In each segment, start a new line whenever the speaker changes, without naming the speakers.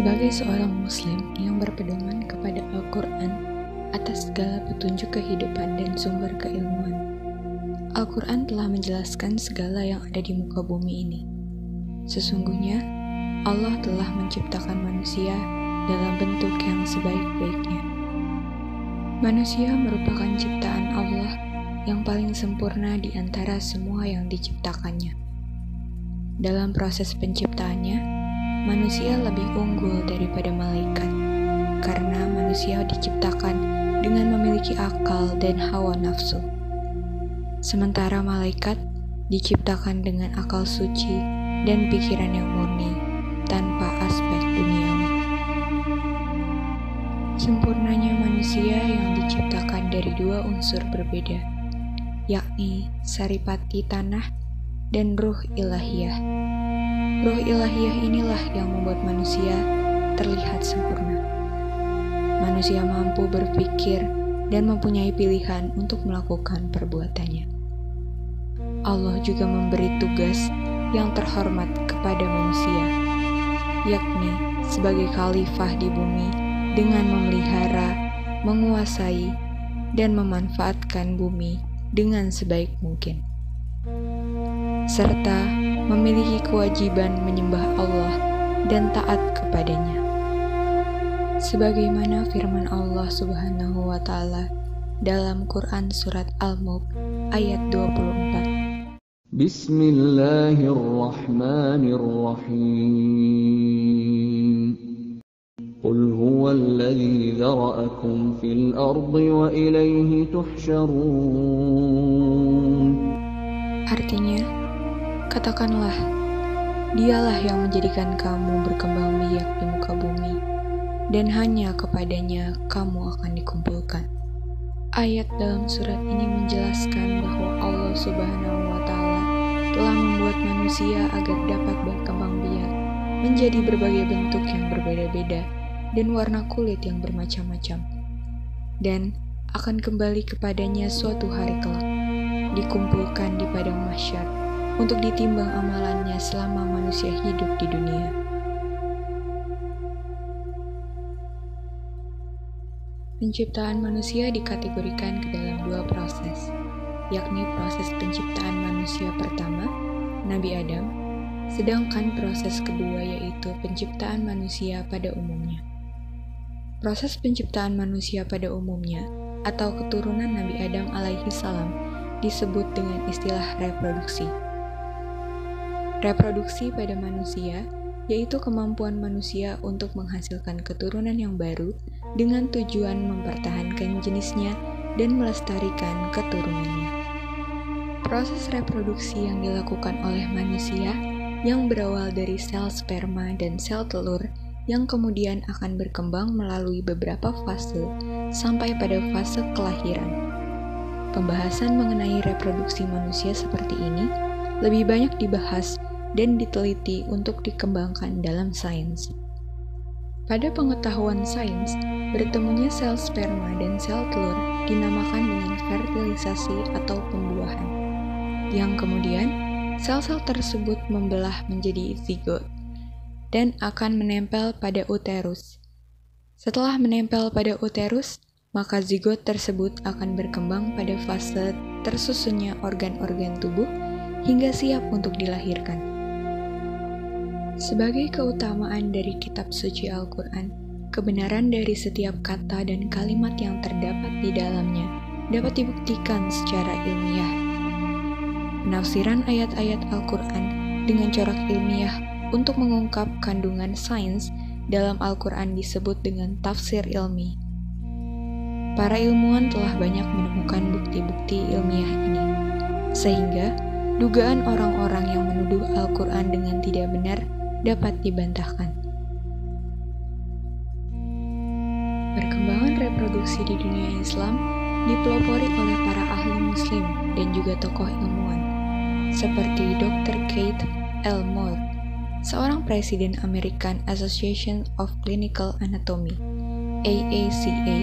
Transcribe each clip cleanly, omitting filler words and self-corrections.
Sebagai seorang Muslim yang berpedoman kepada Al-Quran atas segala petunjuk kehidupan dan sumber keilmuan, Al-Quran telah menjelaskan segala yang ada di muka bumi ini. Sesungguhnya, Allah telah menciptakan manusia dalam bentuk yang sebaik-baiknya. Manusia merupakan ciptaan Allah yang paling sempurna di antara semua yang diciptakannya. Dalam proses penciptaannya, manusia lebih unggul daripada malaikat, karena manusia diciptakan dengan memiliki akal dan hawa nafsu. Sementara malaikat diciptakan dengan akal suci dan pikiran yang murni, tanpa aspek duniawi. Sempurnanya manusia yang diciptakan dari dua unsur berbeda, yakni saripati tanah dan ruh ilahiyah. Ruh ilahiyah inilah yang membuat manusia terlihat sempurna. Manusia mampu berpikir dan mempunyai pilihan untuk melakukan perbuatannya. Allah juga memberi tugas yang terhormat kepada manusia, yakni sebagai khalifah di bumi dengan memelihara, menguasai, dan memanfaatkan bumi dengan sebaik mungkin, serta memiliki kewajiban menyembah Allah dan taat kepadanya. Sebagaimana firman Allah Subhanahu wa Ta'ala dalam Quran Surat Al-Mulk ayat 24.
Bismillahirrahmanirrahim. Qul huwallazi dzara'akum fil ardi wa ilaihi tuhsyarun.
Artinya, katakanlah, Dialah yang menjadikan kamu berkembang biak di muka bumi, dan hanya kepadanya kamu akan dikumpulkan. Ayat dalam surat ini menjelaskan bahwa Allah Subhanahu wa Ta'ala telah membuat manusia agar dapat berkembang biak menjadi berbagai bentuk yang berbeda-beda dan warna kulit yang bermacam-macam, dan akan kembali kepadanya suatu hari kelak, dikumpulkan di padang mahsyar untuk ditimbang amalannya selama manusia hidup di dunia. Penciptaan manusia dikategorikan ke dalam dua proses, yakni proses penciptaan manusia pertama, Nabi Adam, sedangkan proses kedua yaitu penciptaan manusia pada umumnya. Proses penciptaan manusia pada umumnya atau keturunan Nabi Adam alaihi salam disebut dengan istilah reproduksi. Reproduksi pada manusia yaitu kemampuan manusia untuk menghasilkan keturunan yang baru dengan tujuan mempertahankan jenisnya dan melestarikan keturunannya. Proses reproduksi yang dilakukan oleh manusia yang berawal dari sel sperma dan sel telur yang kemudian akan berkembang melalui beberapa fase sampai pada fase kelahiran. Pembahasan mengenai reproduksi manusia seperti ini lebih banyak dibahas dan diteliti untuk dikembangkan dalam sains. Pada pengetahuan sains, bertemunya sel sperma dan sel telur dinamakan dengan fertilisasi atau pembuahan, yang kemudian sel-sel tersebut membelah menjadi zigot dan akan menempel pada uterus. Setelah menempel pada uterus, maka zigot tersebut akan berkembang pada fase tersusunnya organ-organ tubuh hingga siap untuk dilahirkan. Sebagai keutamaan dari kitab suci Al-Quran, kebenaran dari setiap kata dan kalimat yang terdapat di dalamnya dapat dibuktikan secara ilmiah. Penafsiran ayat-ayat Al-Quran dengan corak ilmiah untuk mengungkap kandungan sains dalam Al-Quran disebut dengan tafsir ilmi. Para ilmuwan telah banyak menemukan bukti-bukti ilmiah ini, sehingga dugaan orang-orang yang menuduh Al-Quran dengan tidak benar dapat dibantahkan. Perkembangan reproduksi di dunia Islam dipelopori oleh para ahli muslim dan juga tokoh ilmuwan, seperti Dr. Keith L. Moore, seorang presiden American Association of Clinical Anatomy, AACA,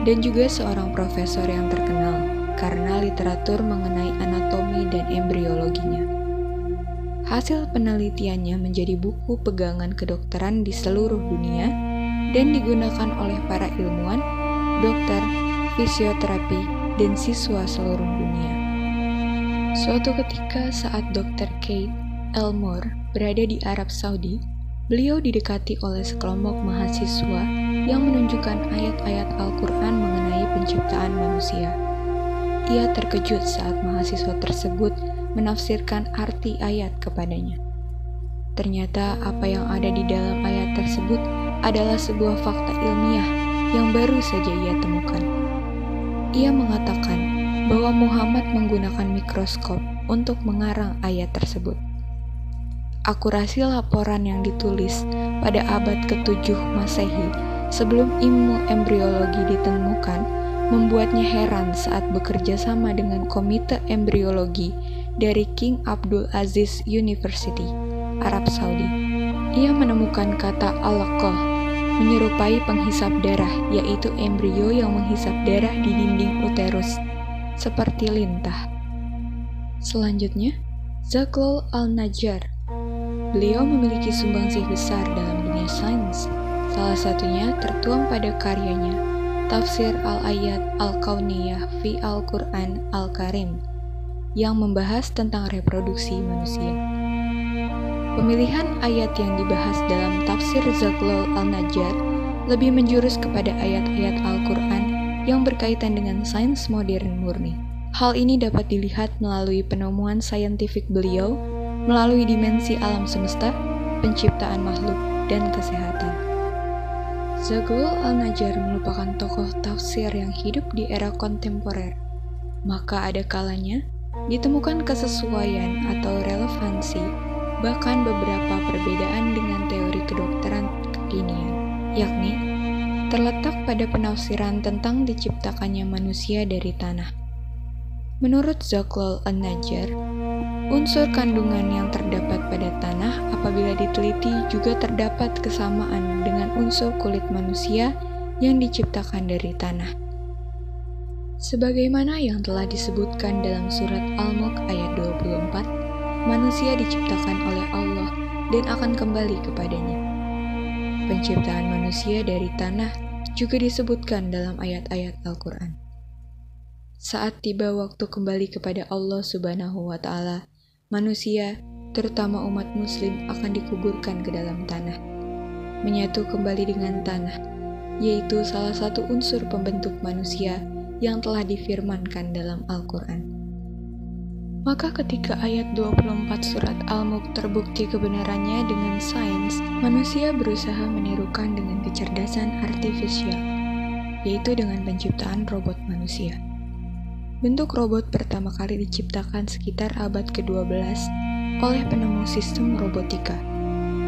dan juga seorang profesor yang terkenal karena literatur mengenai anatomi dan embriologinya. Hasil penelitiannya menjadi buku pegangan kedokteran di seluruh dunia dan digunakan oleh para ilmuwan, dokter, fisioterapi, dan siswa seluruh dunia. Suatu ketika saat Dr. Keith Elmore berada di Arab Saudi, beliau didekati oleh sekelompok mahasiswa yang menunjukkan ayat-ayat Al-Quran mengenai penciptaan manusia. Ia terkejut saat mahasiswa tersebut menafsirkan arti ayat kepadanya. Ternyata apa yang ada di dalam ayat tersebut adalah sebuah fakta ilmiah yang baru saja ia temukan. Ia mengatakan bahwa Muhammad menggunakan mikroskop untuk mengarang ayat tersebut. Akurasi laporan yang ditulis pada abad ke-7 Masehi sebelum ilmu embriologi ditemukan membuatnya heran saat bekerja sama dengan Komite Embriologi dari King Abdul Aziz University, Arab Saudi. Ia menemukan kata alaqah menyerupai penghisap darah, yaitu embrio yang menghisap darah di dinding uterus, seperti lintah. Selanjutnya, Zaghloul Al-Najjar. Beliau memiliki sumbangsih besar dalam dunia sains. Salah satunya tertuang pada karyanya, Tafsir Al-Ayat Al-Kauniyah fi Al-Quran Al-Karim, yang membahas tentang reproduksi manusia. Pemilihan ayat yang dibahas dalam tafsir Zaghloul Al-Najjar lebih menjurus kepada ayat-ayat Al-Quran yang berkaitan dengan sains modern murni. Hal ini dapat dilihat melalui penemuan saintifik beliau melalui dimensi alam semesta, penciptaan makhluk, dan kesehatan. Zaghloul Al-Najjar merupakan tokoh tafsir yang hidup di era kontemporer. Maka ada kalanya ditemukan kesesuaian atau relevansi, bahkan beberapa perbedaan dengan teori kedokteran kekinian, yakni terletak pada penafsiran tentang diciptakannya manusia dari tanah. Menurut Zaghloul Al-Najjar, unsur kandungan yang terdapat pada tanah apabila diteliti juga terdapat kesamaan dengan unsur kulit manusia yang diciptakan dari tanah. Sebagaimana yang telah disebutkan dalam surat Al-Mulk ayat 24, manusia diciptakan oleh Allah dan akan kembali kepadanya. Penciptaan manusia dari tanah juga disebutkan dalam ayat-ayat Al-Quran. Saat tiba waktu kembali kepada Allah Subhanahu wa Ta'ala, manusia, terutama umat Muslim, akan dikuburkan ke dalam tanah, menyatu kembali dengan tanah, yaitu salah satu unsur pembentuk manusia yang telah difirmankan dalam Al-Quran. Maka ketika ayat 24 surat Al-Mulk terbukti kebenarannya dengan sains, manusia berusaha menirukan dengan kecerdasan artifisial, yaitu dengan penciptaan robot manusia. Bentuk robot pertama kali diciptakan sekitar abad ke-12 oleh penemu sistem robotika,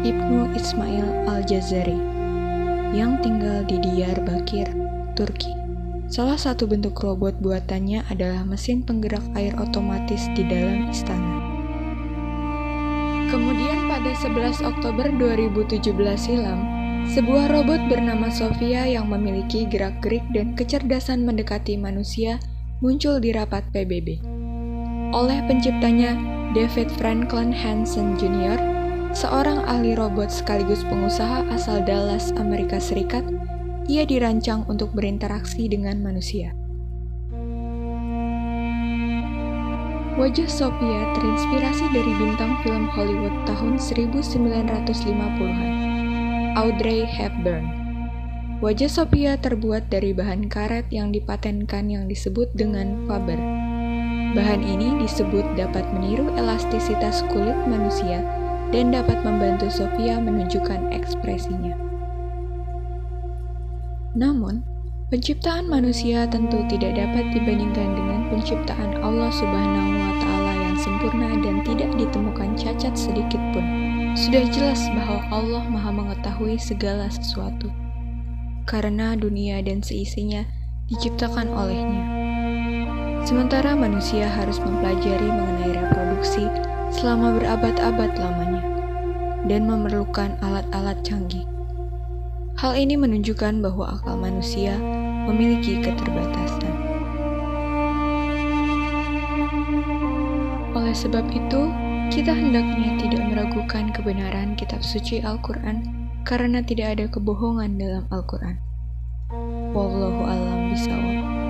Ibnu Ismail Al-Jazari, yang tinggal di Diyarbakir, Turki. Salah satu bentuk robot buatannya adalah mesin penggerak air otomatis di dalam istana. Kemudian pada 11 Oktober 2017 silam, sebuah robot bernama Sophia yang memiliki gerak-gerik dan kecerdasan mendekati manusia muncul di rapat PBB. Oleh penciptanya, David Franklin Hansen Jr., seorang ahli robot sekaligus pengusaha asal Dallas, Amerika Serikat, ia dirancang untuk berinteraksi dengan manusia. Wajah Sophia terinspirasi dari bintang film Hollywood tahun 1950-an, Audrey Hepburn. Wajah Sophia terbuat dari bahan karet yang dipatenkan yang disebut dengan Faber. Bahan ini disebut dapat meniru elastisitas kulit manusia dan dapat membantu Sophia menunjukkan ekspresinya. Namun, penciptaan manusia tentu tidak dapat dibandingkan dengan penciptaan Allah Subhanahu wa Ta'ala yang sempurna dan tidak ditemukan cacat sedikit pun. Sudah jelas bahwa Allah Maha mengetahui segala sesuatu, karena dunia dan seisinya diciptakan oleh-Nya. Sementara manusia harus mempelajari mengenai reproduksi selama berabad-abad lamanya, dan memerlukan alat-alat canggih. Hal ini menunjukkan bahwa akal manusia memiliki keterbatasan. Oleh sebab itu, Kita hendaknya tidak meragukan kebenaran kitab suci Al-Quran karena tidak ada kebohongan dalam Al-Quran. Wallahu a'lam bishawab.